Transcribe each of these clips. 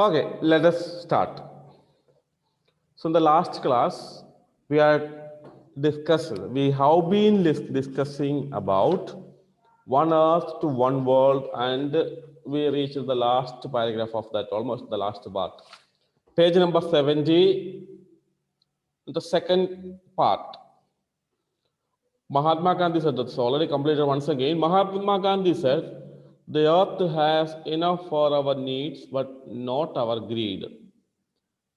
Okay, let us start. So in the last class, we have been discussing about one earth to one world, and we reached the last paragraph of that, almost the last part. Page number 70, the second part. Mahatma Gandhi said that's already completed once again. Mahatma Gandhi said, the earth has enough for our needs, but not our greed.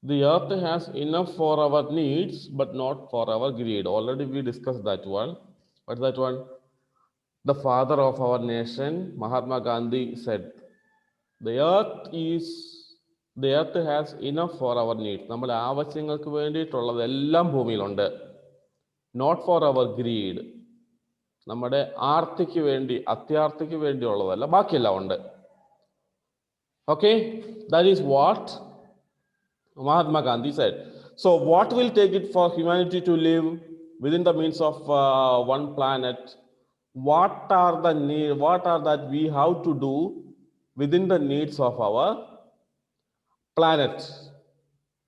The earth has enough for our needs, but not for our greed. Already we discussed that one. What's that one? The father of our nation, Mahatma Gandhi, said, the earth has enough for our needs. നമ്മുടെ ആവശ്യങ്ങൾക്ക് വേണ്ടിയിട്ടുള്ളതെല്ലാം ഭൂമിയിലുണ്ട്. Not for our greed. നമ്മുടെ ആർത്തിക്ക് വേണ്ടി അത്യാർത്തിക്ക് വേണ്ടിയുള്ളതല്ല, ബാക്കിയെല്ലാം ഉണ്ട്. Okay, that is what Mahatma Gandhi said. So what will take it for humanity to live within the means of one planet? What are that we have to do within the needs of our planet,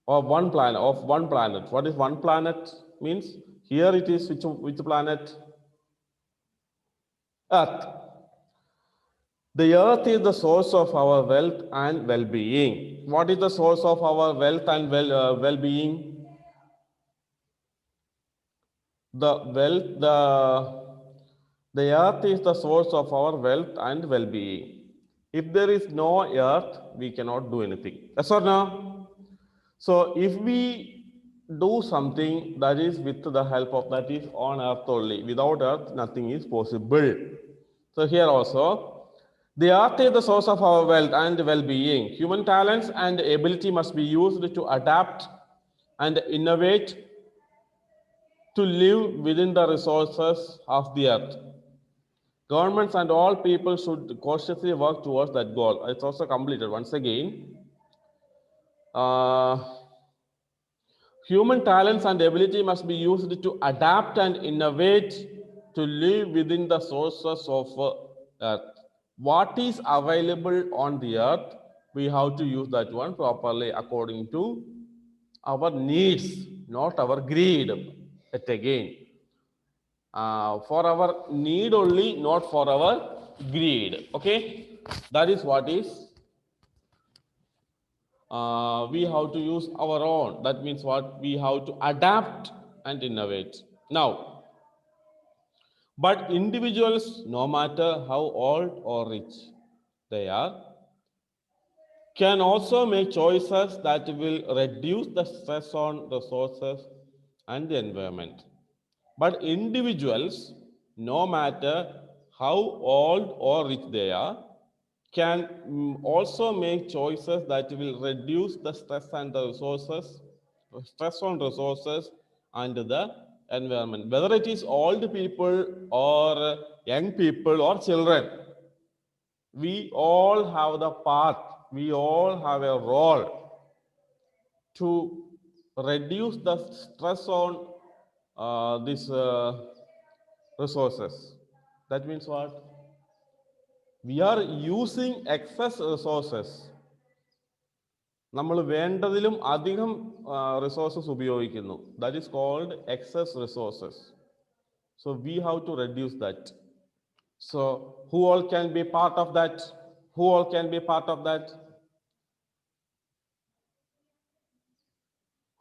of one planet? What is one planet means? Here it is which planet? Earth. The earth is the source of our wealth and well-being. What is the source of our wealth and well-being? The earth is the source of our wealth and well-being. If there is no earth, we cannot do anything. Yes or no? So if we do something that is with the help of that is on earth only. Without earth, nothing is possible. So here also, the earth is the source of our wealth and well-being. Human talents and ability must be used to adapt and innovate to live within the resources of the earth. Governments and all people should cautiously work towards that goal. It's also completed once again. Human talents and ability must be used to adapt and innovate to live within the sources of earth. What is available on the earth, we have to use that one properly according to our needs, not our greed. Yet again, for our need only, not for our greed. Okay, that is what is we have to use our own. That means what? We have to adapt and innovate. Now, but individuals, no matter how old or rich they are, can also make choices that will reduce the stress on resources and the environment. But individuals, no matter how old or rich they are, can also make choices that will reduce the stress on resources and the environment. Whether it is old people or young people or children, we all have the part, we all have a role to reduce the stress on these resources. That means what? We are using excess resources. നമ്മൾ വേണ്ടതിലും അധികം resources ഉപയോഗിക്കുന്നു. That is called excess resources. So we have to reduce that. So who all can be part of that? Who all can be part of that?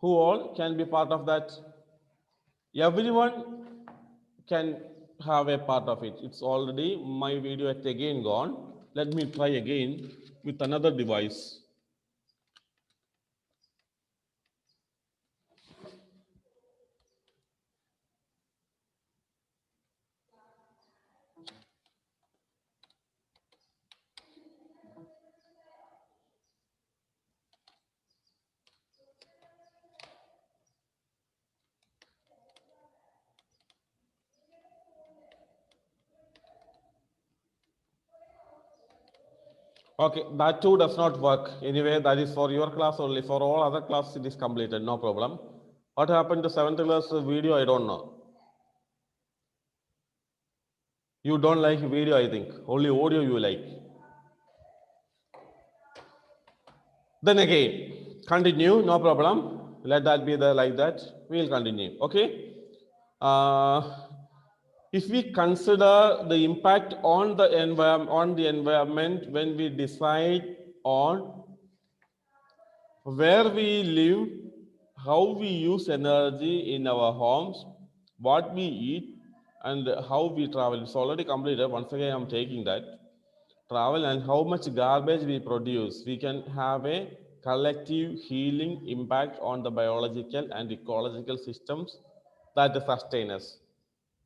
Who all can be part of that? Everyone can have a part of it. It's already my video at again gone. Let me try again with another device. Okay, that too does not work. Anyway, that is for your class only. For all other classes, it is completed, no problem. What happened to 7th class video, I don't know. You don't like video, I think. Only audio you like. Then again, continue, no problem. Let that be there like that. We'll continue, okay? If we consider the impact on the environment when we decide on where we live, how we use energy in our homes, what we eat, and how we travel. It's already completed. Once again, I'm taking that. Travel and how much garbage we produce. We can have a collective healing impact on the biological and ecological systems that sustain us.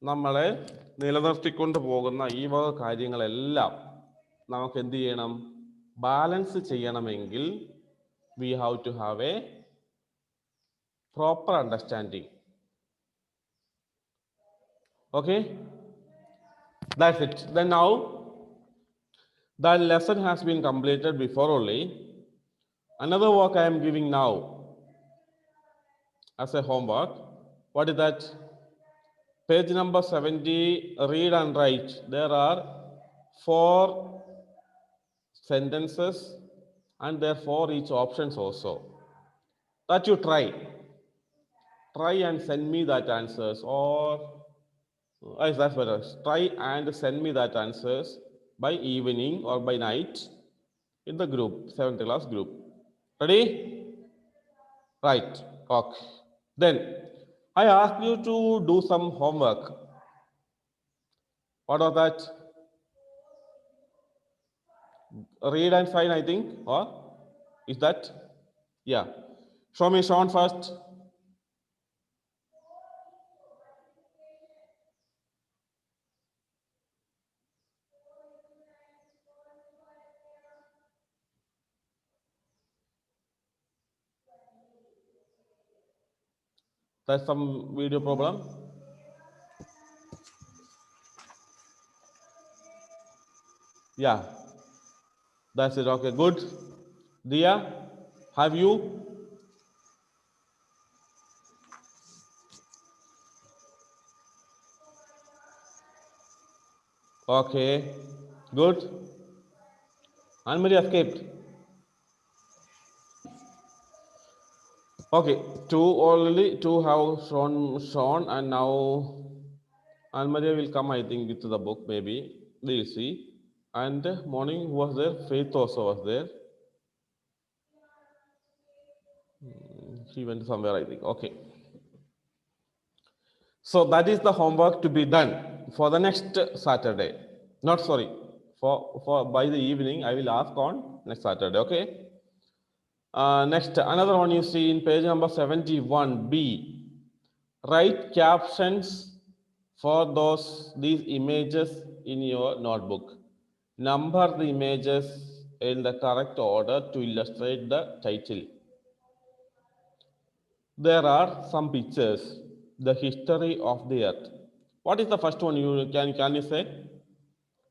നമ്മളെ നിലനിർത്തിക്കൊണ്ട് പോകുന്ന ഈ വക കാര്യങ്ങളെല്ലാം നമുക്ക് എന്ത് ചെയ്യണം? Balance ചെയ്യണമെങ്കിൽ we have to have a proper understanding. Okay, that's it. Then now that lesson has been completed before only. Another work I am giving now as a homework. What is that? Page number 70, read and write. There are 4 sentences and therefore each options also. That you try. Try and send me that answers, or that's better. Try and send me that answers by evening or by night in the group, 7th class group. Ready? Right. Okay. Then I ask you to do some homework. What was that? Read and sign, I think. Or is that? Yeah. Show me Sean first. That's some video problem. Yeah. That's it. Okay, good. Dia, have you? Okay, good. Anne-Marie escaped. Okay, 2 already, 2 have shown, and now Anne-Marie will come, I think, with the book, maybe. We'll see. And morning, who was there? Faith also was there. She went somewhere, I think. Okay. So that is the homework to be done for the next Saturday. Not sorry, for by the evening, I will ask on next Saturday, okay? Next, another one you see in page number 71B. Write captions for these images in your notebook. Number the images in the correct order to illustrate the title. There are some pictures. The history of the earth. What is the first one? You can you say?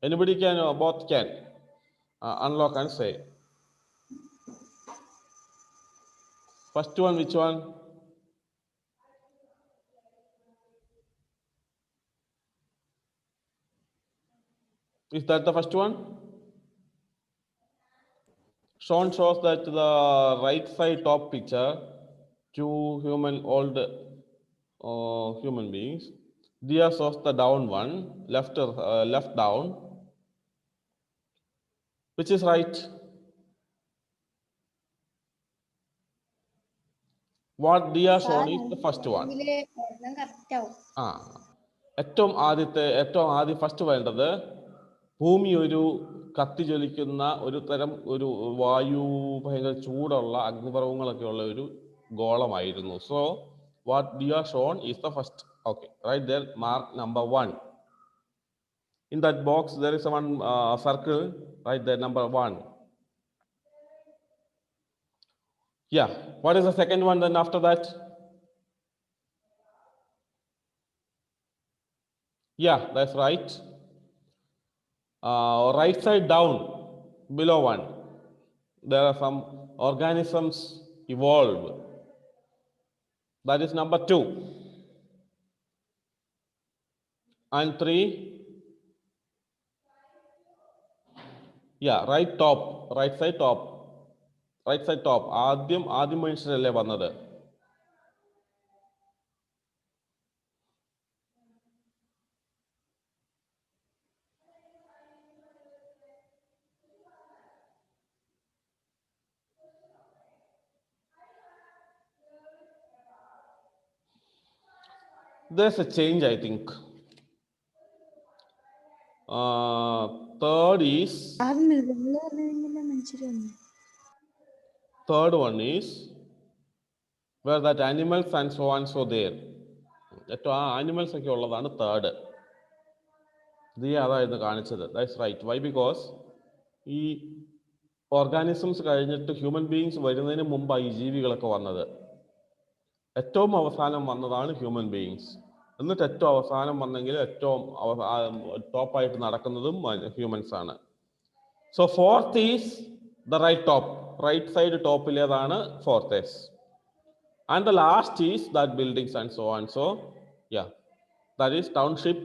Anybody can? Both can unlock and say. First one, which one? Is that the first one? Sean shows that the right side top picture, 2 old human beings. Dia shows the down one, left down. Which is right? What Dia shown is the first one. ഏറ്റവും ആദ്യം first വേണ്ടത് ഭൂമി ഒരു കത്തിജ്വലിക്കുന്ന ഒരു തരം ഒരു വായു ഭയങ്കര ചൂടുള്ള അഗ്നിപർവ്വങ്ങളൊക്കെ ഉള്ള ഒരു ഗോളമായിരുന്നു. So what you are shown is the first. Okay, right there mark number 1. In that box there is one circle, right there, number 1. Yeah, what is the second one then after that? Yeah, that's right. Right side down, below 1, there are some organisms evolved. That is number 2. And 3, yeah, right side top. Right side top. ആദ്യം mentionല്ലേ വന്നത്. There's a change, I think. Third one is where that animals and so on so there. Animals ഒക്കെ ഉള്ളതാണ് third. അതായിരുന്നു കാണിച്ചത്. That's right. Why? Because ഈ organisms കഴിഞ്ഞിട്ട് human beings വരുന്നതിന് മുമ്പാണ് ഈ ജീവികളൊക്കെ വന്നത്. ഏറ്റവും അവസാനം വന്നതാണ് ഹ്യൂമൻ ബീയിങ്സ്. എന്നിട്ട് ഏറ്റവും അവസാനം വന്നെങ്കിൽ ഏറ്റവും ടോപ്പായിട്ട് നടക്കുന്നതും ഹ്യൂമൻസ് ആണ്. So fourth is the right top. Right side ടോപ്പിലേതാണ് fourth S. And the last is that buildings and so on. So yeah, that is township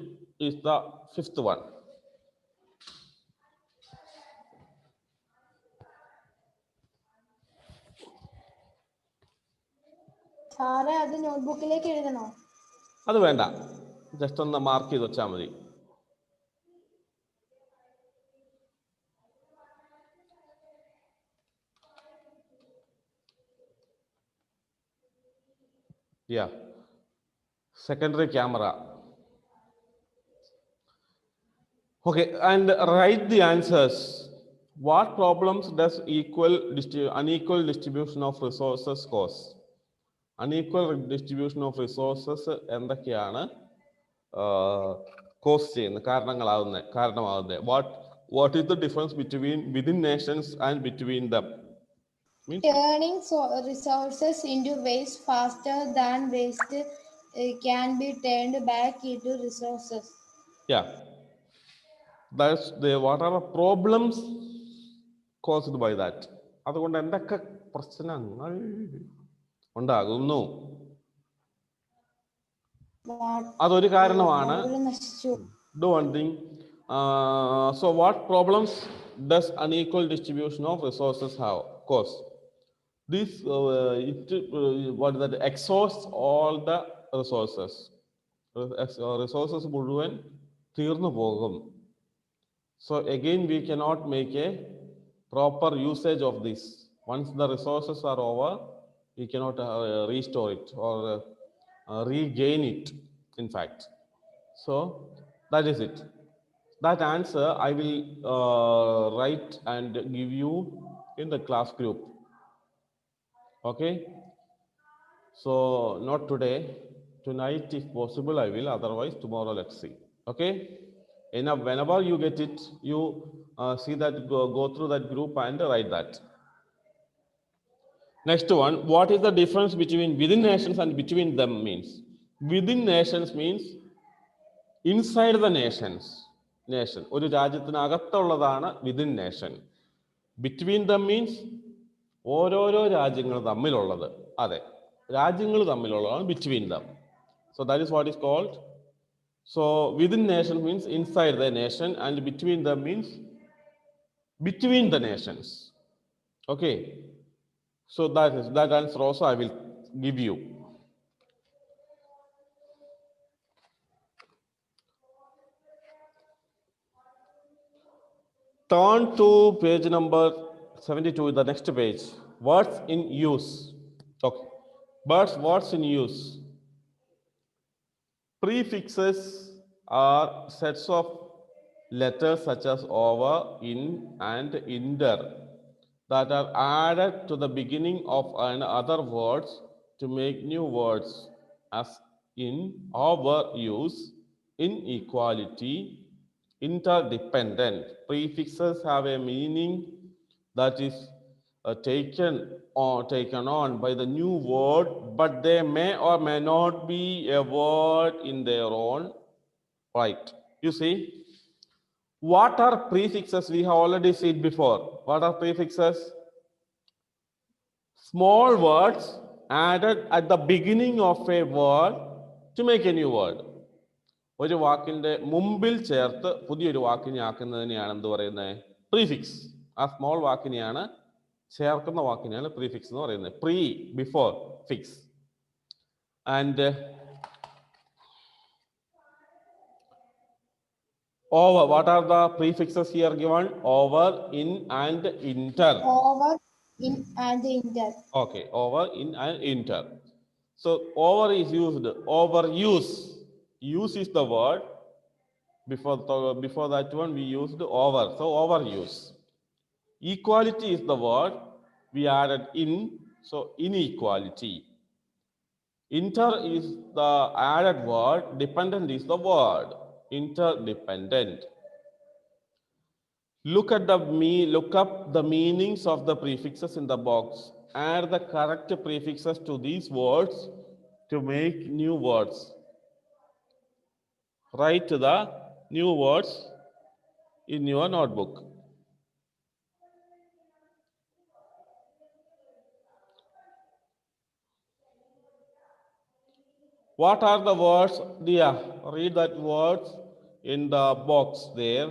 is the fifth one. സാറേ അത് നോട്ട്ബുക്കിലേക്ക് എഴുതണോ? അത് വേണ്ട, ജസ്റ്റ് ഒന്ന് മാർക്ക് ചെയ്ത് വെച്ചാൽ മതി. Yeah, secondary camera. Okay, and write the answers. What problems does unequal distribution of resources cause? Unequal distribution of resources എന്തൊക്കെയാണ് cos ചെയ്യുന്നത്, കാരണമാകുന്നത്? What is the difference between within nations and between them? Turning resources into waste faster than waste can be turned back into resources. Yeah, that's what are the problems caused by that? അതുകൊണ്ട് എന്തൊക്കെ പ്രശ്നങ്ങൾ ഉണ്ടാകുന്നു? അതൊരു കാരണമാണ്. Do one thing. So what problems does unequal distribution of resources have cause? This what is that? Exhausts all the resources. Resources മുഴുവൻ തീർന്നു പോകും. So again we cannot make a proper usage of this. Once the resources are over, we cannot restore it or regain it, in fact. So that is it. That answer I will write and give you in the class group. Okay, so not today, tonight if possible I will, otherwise tomorrow let's see. Okay, enough. Whenever you get it, you see that, go through that group and write that. Next one, what is the difference between within nations and between them means? Within nations means inside the nations. Nation ഒരു രാജ്യത്തിനകത്തുള്ളതാണ് within nation. Between them means ഓരോരോ രാജ്യങ്ങൾ തമ്മിലുള്ളത്. അതെ, രാജ്യങ്ങൾ തമ്മിലുള്ളതാണ് between them. So that is what is called. So within nation means inside the nation, and between them means between the nations. Okay, so that answer also I will give you. Turn to page number 72, the next page. Words in use. Okay, words in use. Prefixes are sets of letters such as over, in, and inter that are added to the beginning of other words to make new words, as in, over, use, inequality, interdependent. Prefixes have a meaning that is taken on by the new word, but they may or may not be a word in their own right. You see, what are prefixes? We have already seen before. What are prefixes? Small words added at the beginning of a word to make a new word. ഒരു വാക്കിന്റെ മുമ്പിൽ ചേർത്ത് പുതിയൊരു വാക്കിനെ ആക്കുന്നതിനെയാണ് എന്ത് പറയുന്നത്? Prefix. ആ small വാക്കിനെയാണ് ചേർക്കുന്ന വാക്കിനെയാണ് പ്രീഫിക്സ് എന്ന് പറയുന്നത്. Pre, before, fix. And over, what are the prefixes here given? Over, in and inter. Over, in, and inter. Okay, over, in and inter. So over is used, overuse. Use is the word. Before that one we used over, so overuse. Equality is the word, we added in, so inequality. Inter is the added word, dependent is the word, interdependent. Look up the meanings of the prefixes in the box. Add the correct prefixes to these words to make new words. Write the new words in your notebook. What are the words? Dia, read that words in the box there,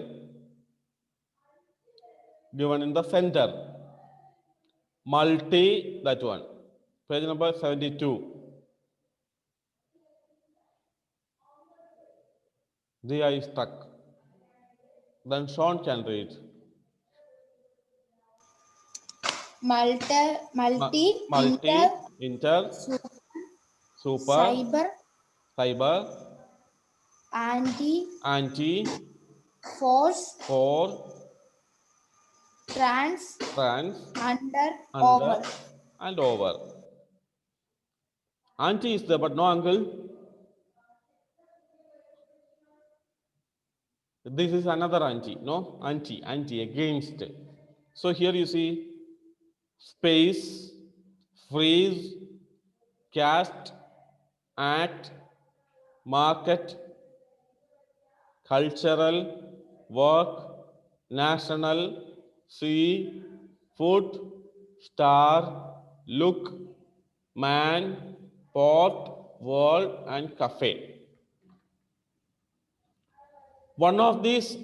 given in the center. Multi, that one. Page number 72. Dia is stuck. Then Sean can read. Multi, Inter, super, cyber, anti, force, for, trans, under, over. and over. Anti is there, but no uncle. This is another anti, no? Anti, against. So here you see space, freeze, cast, act, market, cultural, work, national, see, food, star, look, man, pot, world, and cafe. One of these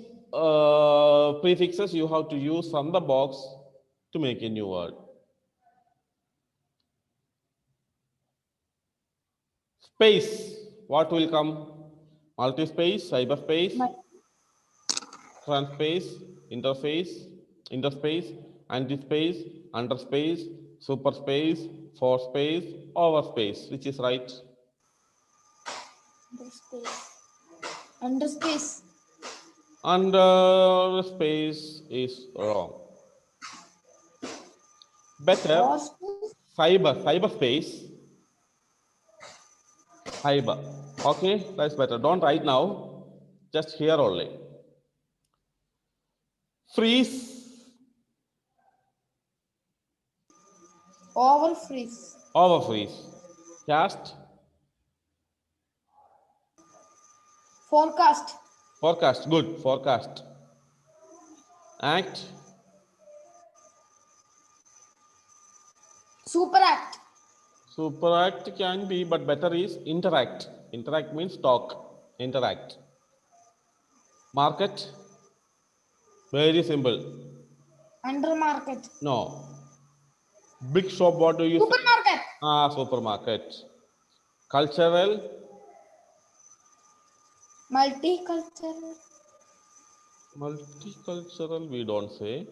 prefixes you have to use from the box to make a new word. Space, what will come? Multispace, cyberspace, transspace, interspace, antispace, underspace, superspace, forespace, overspace. Which is right? Underspace. Underspace is wrong. Better, cyberspace. Cyber. Okay, that's better. Don't write now. Just here only. Freeze. Overfreeze. Cast. Forecast. Good. Forecast. Act. Superact can be, but better is interact. Interact means talk. Interact. Market. Very simple. Undermarket. No. Big shop, what do you Supermarket. say? Supermarket. Cultural. Multicultural, we don't say.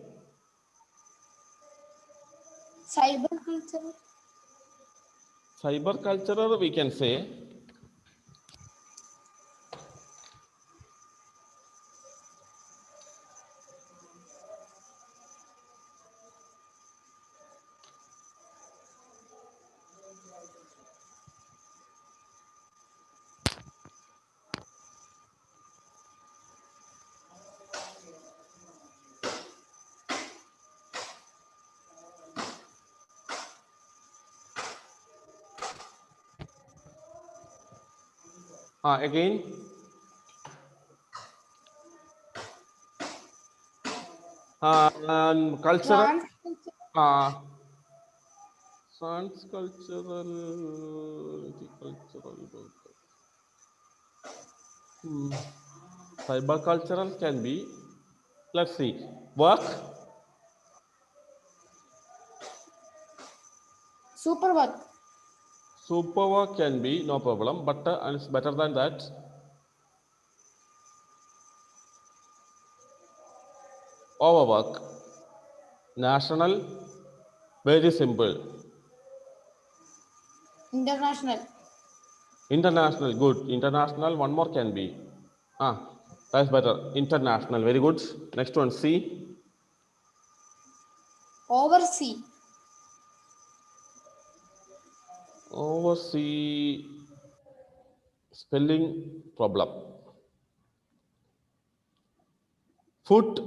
Cybercultural, we can say. Again. Cultural. Transcultural. Cybercultural can be. Let's see. Work. Super work. Superwork can be, no problem, but and it's better than that. Overwork. National, very simple. International. International, good. International, one more can be. That's better. International, very good. Next one, C. Oversee. Oversee, spelling problem. Foot,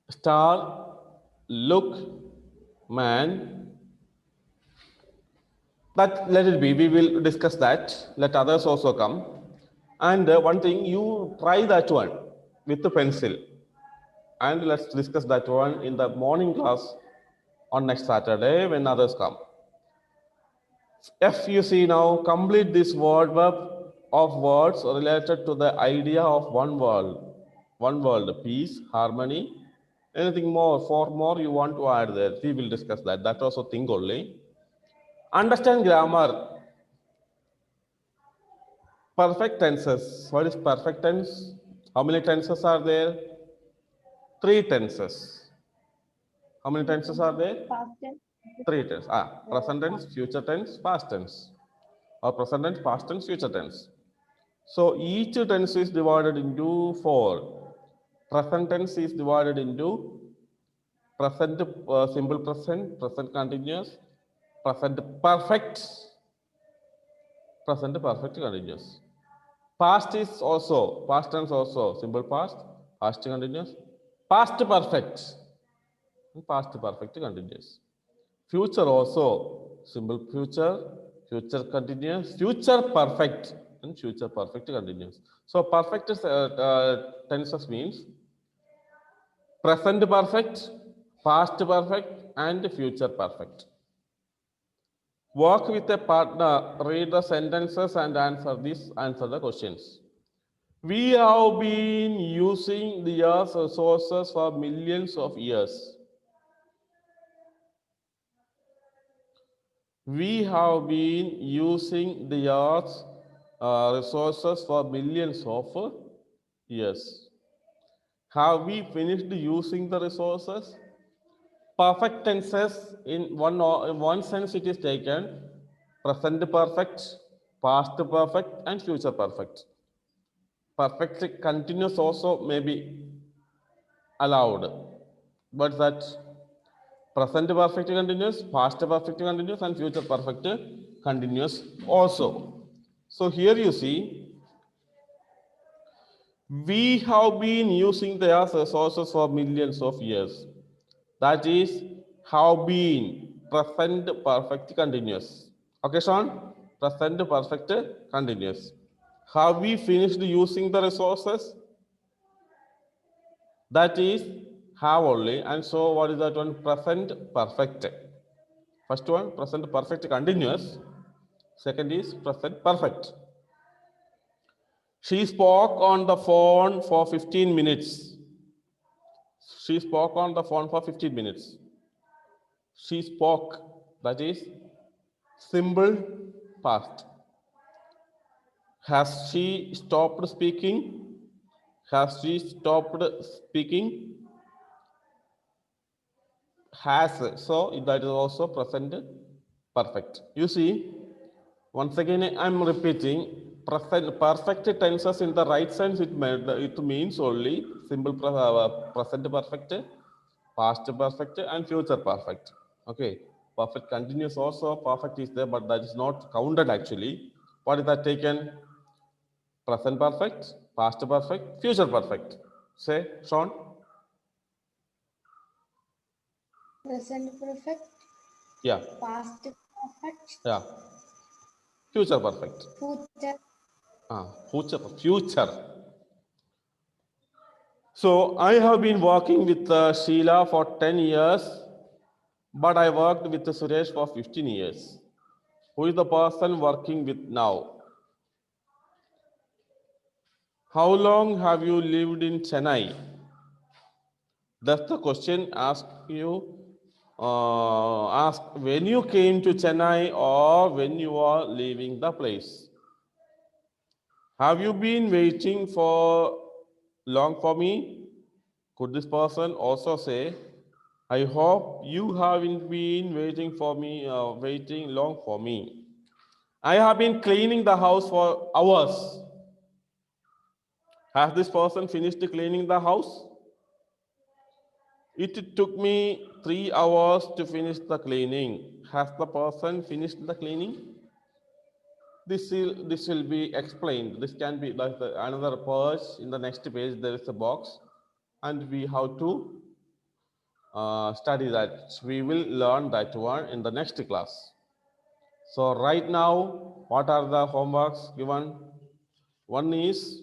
star, look, man. But let it be. We will discuss that. Let others also come. And one thing, you try that one with the pencil. And let's discuss that one in the morning class on next Saturday when others come. If you see now, complete this word web of words related to the idea of one world, peace, harmony, anything more, four more you want to add there. We will discuss that. That also thing only. Understand grammar. Perfect tenses. What is perfect tense? How many tenses are there? 3 tenses. How many tenses are there? Past tense. 3 tenses. Present tense, future tense, past tense. Or present tense, past tense, future tense. So each tense is divided into 4. Present tense is divided into present simple present, present continuous, present perfect continuous. Past is also, past tense also, simple past, past continuous, past perfect, and past perfect continuous. Future also, simple future, future continuous, future perfect, and future perfect continuous. So perfect tenses means present perfect, past perfect, and future perfect. Work with a partner, read the sentences and answer the questions. We have been using the Earth's resources for millions of years. We have been using the Earth's resources for millions of years. Have we finished using the resources? Perfect tenses in one sense it is taken present perfect, past perfect, and future perfect. Perfect continuous also may be allowed, but that present perfect continuous, past perfect continuous, and future perfect continuous also. So here you see, we have been using the Earth's resources for millions of years. That is, have been present perfect continuous. Okay, Sean? Present perfect continuous. Have we finished using the resources? That is, have only. And so, what is that one? Present perfect. First one, present perfect continuous. Second is present perfect. She spoke on the phone for 15 minutes. She spoke on the phone for 15 minutes. She spoke, that is simple past. Has she stopped speaking? Has she stopped speaking? Has. So that is also present perfect. You see, once again I'm repeating, present perfect tenses in the right sense it means only simple present perfect, past perfect, and future perfect. Okay, perfect continuous also perfect is there, but that is not counted actually. What is that taken? Present perfect, past perfect, future perfect. Say, Sean. Present perfect. Yeah, Past perfect. yeah. Future perfect. Future. Future. So I have been working with Sheila for 10 years, but I worked with Suresh for 15 years. Who is the person working with now? How long have you lived in Chennai? That's the question asked you ask when you came to Chennai or when you are leaving the place. Have you been waiting for long for me? Could this person also say, I hope you haven't been waiting for me, waiting long for me. I have been cleaning the house for hours. Has this person finished cleaning the house? It took me 3 hours to finish the cleaning. Has the person finished the cleaning? This will be explained. This can be like another page. In the next page, there is a box, and we have to study that. We will learn that one in the next class. So right now, what are the homeworks given? One is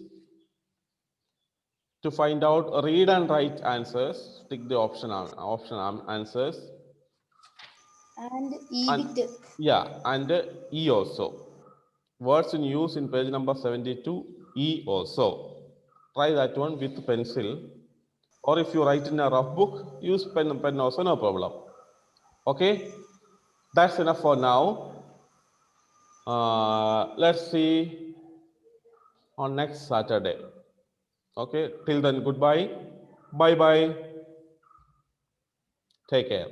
to find out read and write answers. Tick the option answers. And E And with yeah, and E also. Words in use in page number 72, E also. Try that one with pencil. Or if you write in a rough book, use pen also, no problem. Okay, that's enough for now. Let's see on next Saturday. Okay, till then, goodbye. Bye bye. Take care.